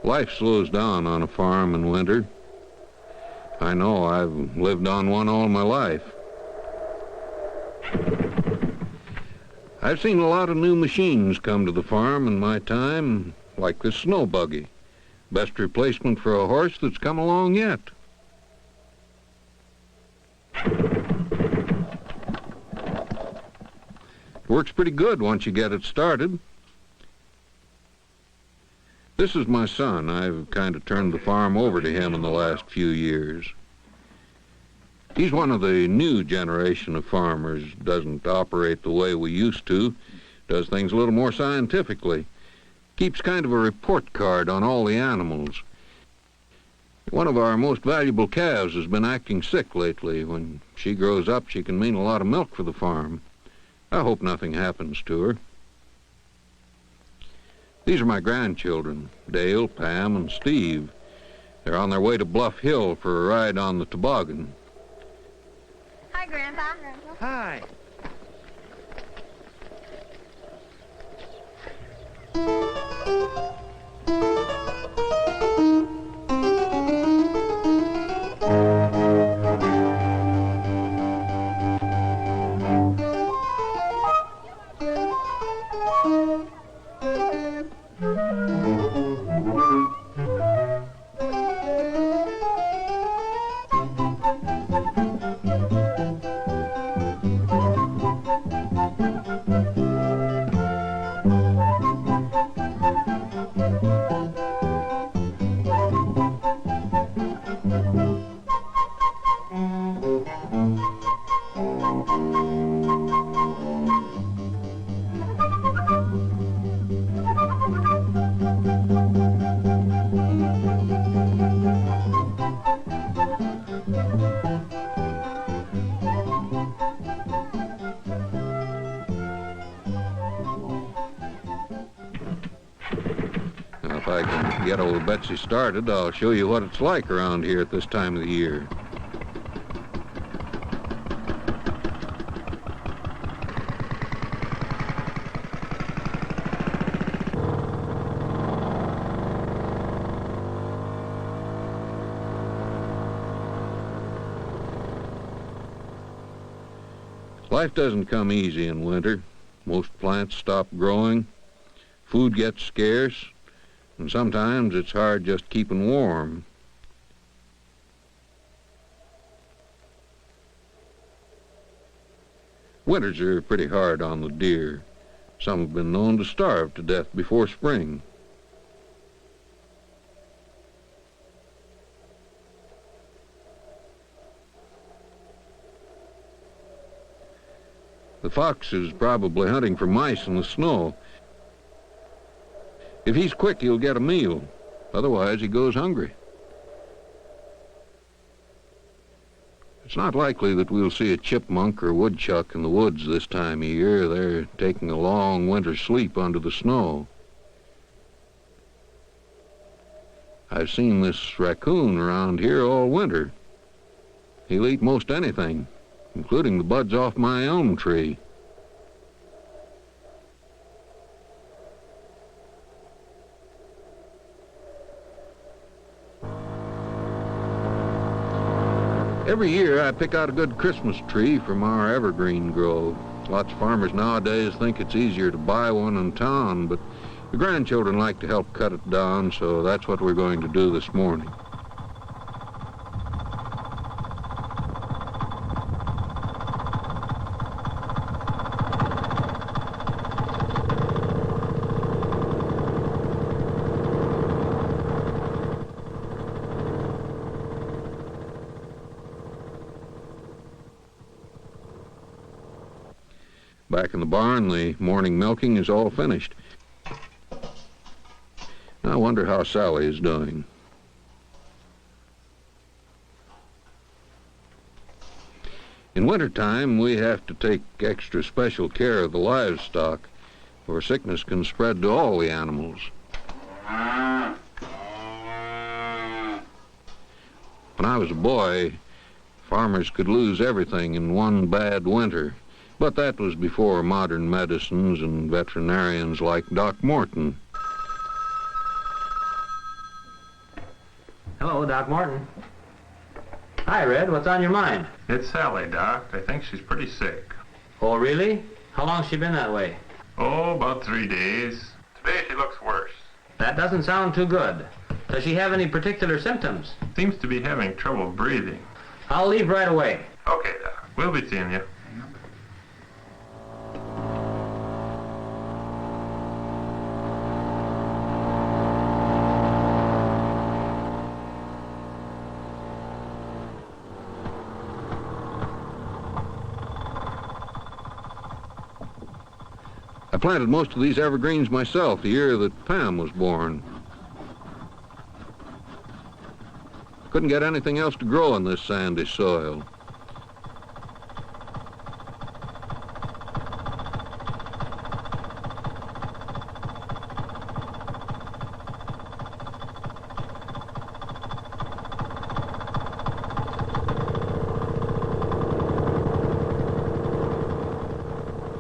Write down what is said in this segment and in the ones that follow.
Life slows down on a farm in winter. I know, I've lived on one all my life. I've seen a lot of new machines come to the farm in my time, like this snow buggy. Best replacement for a horse that's come along yet. It works pretty good once you get it started. This is my son. I've kind of turned the farm over to him in the last few years. He's one of the new generation of farmers. Doesn't operate the way we used to. Does things a little more scientifically. Keeps kind of a report card on all the animals. One of our most valuable calves has been acting sick lately. When she grows up, she can mean a lot of milk for the farm. I hope nothing happens to her. These are my grandchildren, Dale, Pam, and Steve. They're on their way to Bluff Hill for a ride on the toboggan. Hi, Grandpa. Hi. If I can get old Betsy started, I'll show you what it's like around here at this time of the year. Life doesn't come easy in winter. Most plants stop growing, food gets scarce, and sometimes it's hard just keeping warm. Winters are pretty hard on the deer. Some have been known to starve to death before spring. The fox is probably hunting for mice in the snow. If he's quick, he'll get a meal. Otherwise, he goes hungry. It's not likely that we'll see a chipmunk or woodchuck in the woods this time of year. They're taking a long winter sleep under the snow. I've seen this raccoon around here all winter. He'll eat most anything, including the buds off my elm tree. Every year I pick out a good Christmas tree from our evergreen grove. Lots of farmers nowadays think it's easier to buy one in town, but the grandchildren like to help cut it down, so that's what we're going to do this morning. Back in the barn, the morning milking is all finished. I wonder how Sally is doing. In wintertime, we have to take extra special care of the livestock, for sickness can spread to all the animals. When I was a boy, farmers could lose everything in one bad winter. But that was before modern medicines and veterinarians like Doc Morton. Hello, Doc Morton. Hi, Red. What's on your mind? It's Sally, Doc. I think she's pretty sick. Oh, really? How long's she been that way? Oh, about 3 days. Today she looks worse. That doesn't sound too good. Does she have any particular symptoms? Seems to be having trouble breathing. I'll leave right away. Okay, Doc. We'll be seeing you. I planted most of these evergreens myself the year that Pam was born. Couldn't get anything else to grow in this sandy soil.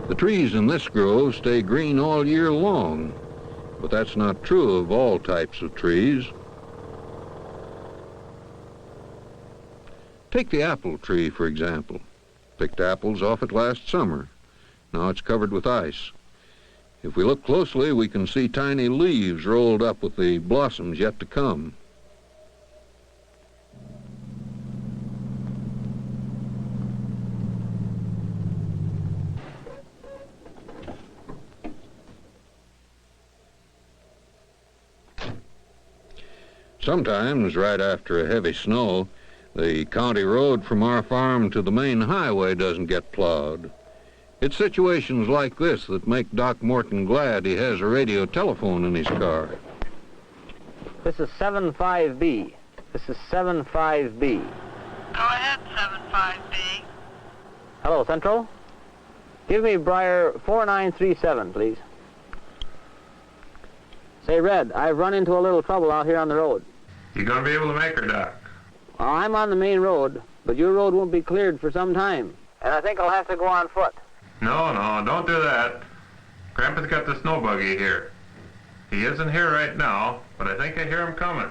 The trees in this grove stay green all year long, but that's not true of all types of trees. Take the apple tree, for example. Picked apples off it last summer. Now it's covered with ice. If we look closely, we can see tiny leaves rolled up with the blossoms yet to come. Sometimes, right after a heavy snow, the county road from our farm to the main highway doesn't get plowed. It's situations like this that make Doc Morton glad he has a radio telephone in his car. This is 75B. This is 75B. Go ahead, 75B. Hello, Central. Give me Briar 4937, please. Say, Red, I've run into a little trouble out here on the road. You gonna be able to make her, Doc? I'm on the main road, but your road won't be cleared for some time. And I think I'll have to go on foot. No, don't do that. Grandpa's got the snow buggy here. He isn't here right now, but I think I hear him coming.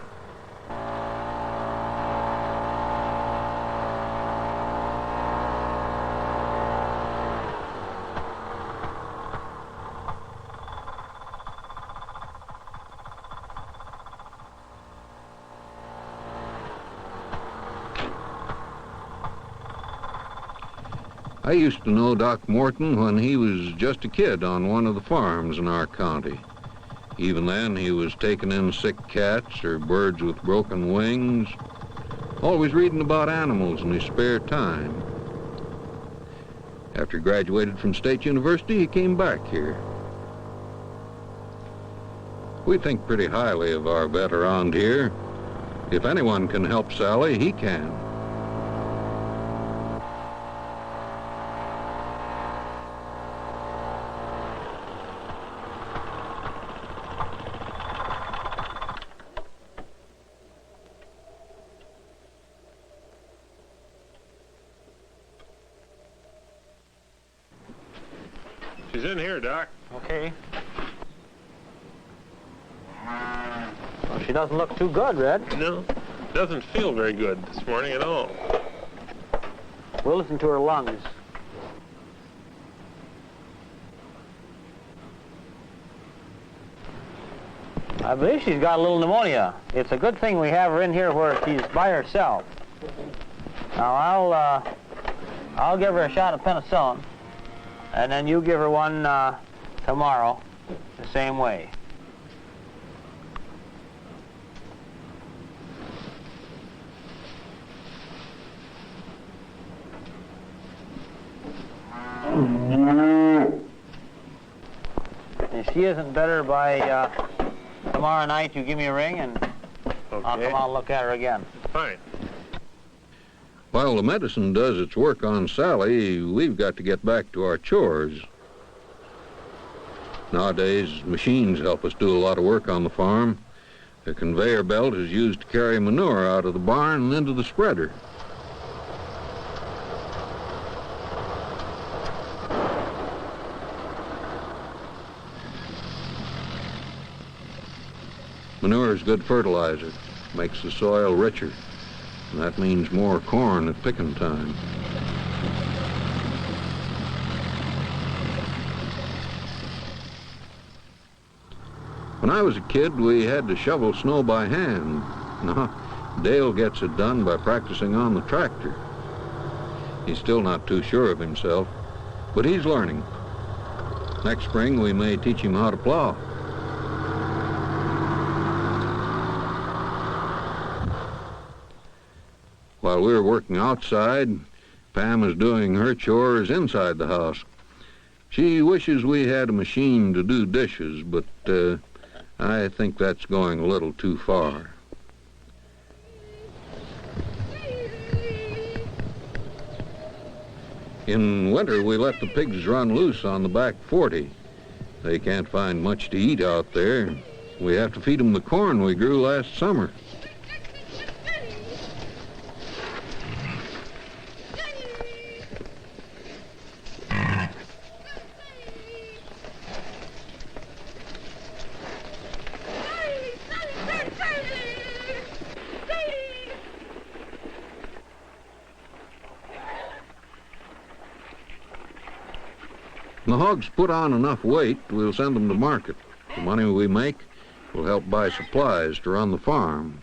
I used to know Doc Morton when he was just a kid on one of the farms in our county. Even then, he was taking in sick cats or birds with broken wings, always reading about animals in his spare time. After he graduated from State University, he came back here. We think pretty highly of our vet around here. If anyone can help Sally, he can. She's in here, Doc. Okay. Well, she doesn't look too good, Red. No, doesn't feel very good this morning at all. We'll listen to her lungs. I believe she's got a little pneumonia. It's a good thing we have her in here where she's by herself. Now, I'll give her a shot of penicillin, and then you give her one tomorrow, the same way. If she isn't better by tomorrow night, you give me a ring, and Okay. I'll come out and look at her again. Fine. While the medicine does its work on Sally, we've got to get back to our chores. Nowadays, machines help us do a lot of work on the farm. A conveyor belt is used to carry manure out of the barn and into the spreader. Manure is good fertilizer. makes the soil richer, and that means more corn at picking time. When I was a kid, we had to shovel snow by hand. Now, Dale gets it done by practicing on the tractor. He's still not too sure of himself, but he's learning. Next spring, we may teach him how to plow. While we're working outside, Pam is doing her chores inside the house. She wishes we had a machine to do dishes, but I think that's going a little too far. In winter, we let the pigs run loose on the back 40. They can't find much to eat out there. We have to feed them the corn we grew last summer. When the hogs put on enough weight, we'll send them to market. The money we make will help buy supplies to run the farm.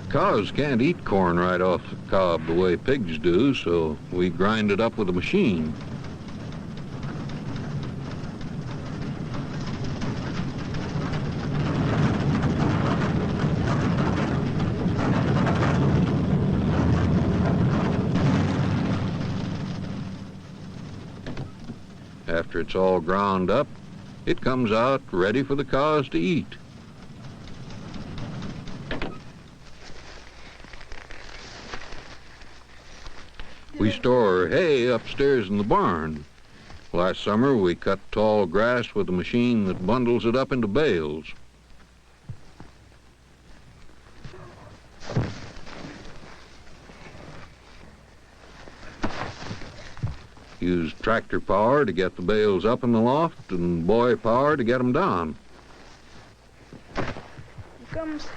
Cows can't eat corn right off the cob the way pigs do, so we grind it up with a machine. After it's all ground up, it comes out ready for the cows to eat. We store hay upstairs in the barn. Last summer, we cut tall grass with a machine that bundles it up into bales. Use tractor power to get the bales up in the loft and boy power to get them down. Here comes.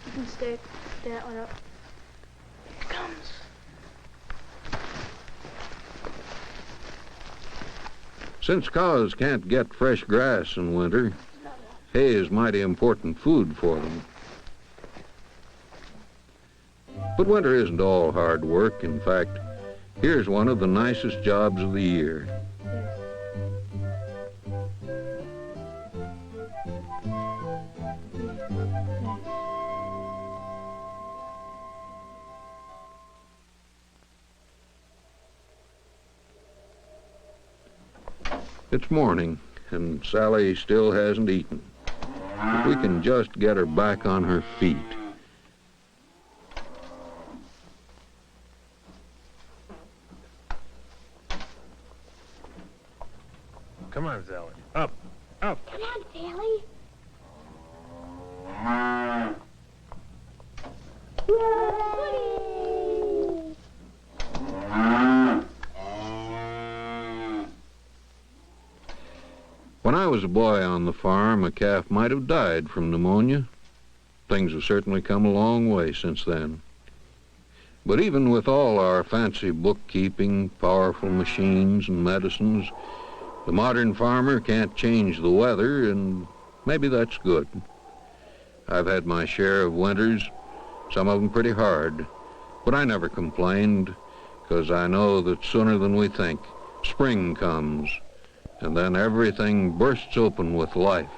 You can stick that one up. Here comes. Since cows can't get fresh grass in winter, hay is mighty important food for them. But winter isn't all hard work. In fact, here's one of the nicest jobs of the year. It's morning, and Sally still hasn't eaten. If we can just get her back on her feet. Come on, Sally. Up, up. Come on, Sally. When I was a boy on the farm, a calf might have died from pneumonia. Things have certainly come a long way since then. But even with all our fancy bookkeeping, powerful machines, and medicines, the modern farmer can't change the weather, and maybe that's good. I've had my share of winters, some of them pretty hard, but I never complained, because I know that sooner than we think, spring comes, and then everything bursts open with life.